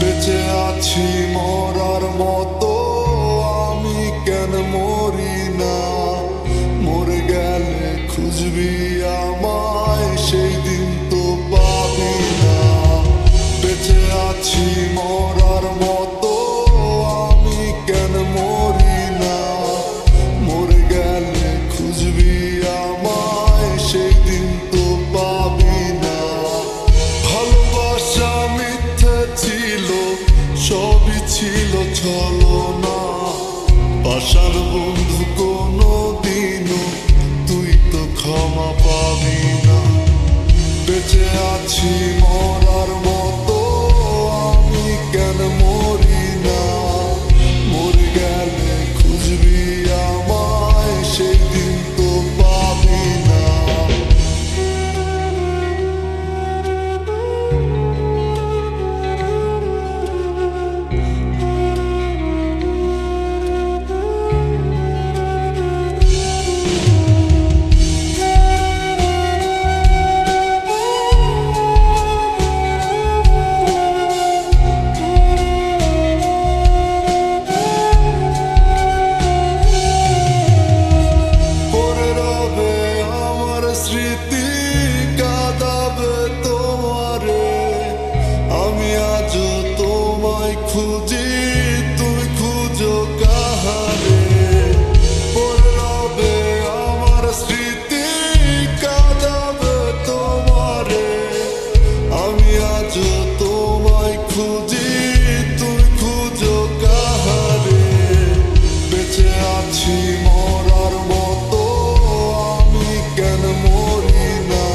বেঁচে আছি মরার মতো, আমি কেন মরি না? মরে গেলে খুঁজবি আমায়, সেই দিন তো পাবি না। বেঁচে আছি মরার মতো, আমি কেন মরি না? মরে গেলে খুঁজবি আমায়, সেই দিন তো পাবি না। ভালোবাসা মিথ্যে ছিল, সবই ছিল ছলনা। পাশার বন্ধু কোনো দিনও তুই তো ক্ষমা পাবি না। বেঁচে আছি মরার মতো, আমি কেন মরি না? মরে গেলে খুঁজবি আমায়, সেই দিন তো পাবি না। স্মৃতি কাঁদাবে তোমারে, আমি আজও তোমায় খুঁজি, তুমি খুঁজো কাহারে? পড়ে রবে আমার স্মৃতি কাঁদাবে তোমারে, আমি আজও তোমায় খুঁজি, তুমি খুঁজো কাহারে? বেঁচে আছি মরার মতো, আমি কেন মরি না?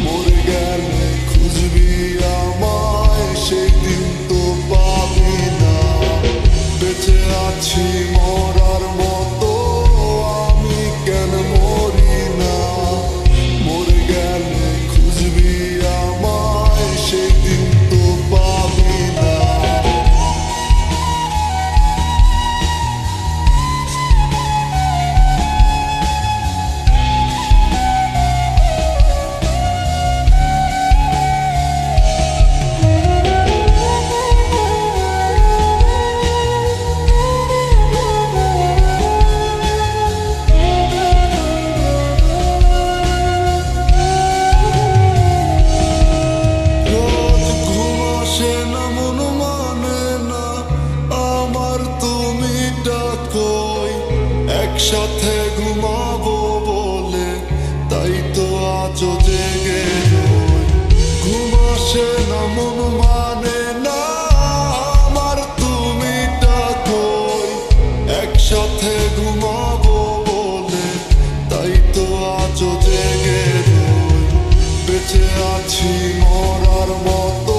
মরে গেলে খুঁজবি আমায়, সেই দিন তো পাবি না। বেঁচে আছি মরার মতো, আমি কেন মরি না? মরে গেলে খুঁজবি আমায়, সেই দিন তো পাবি না। একসাথে ঘুমাবো বলে তাই তো আজও জেগে রই। ঘুম আসে না, মন মানে না আমার, তুমি ডাকোই। একসাথে ঘুমাবো বলে তাই তো আজও জেগে রই। বেঁচে আছি মরার মতো,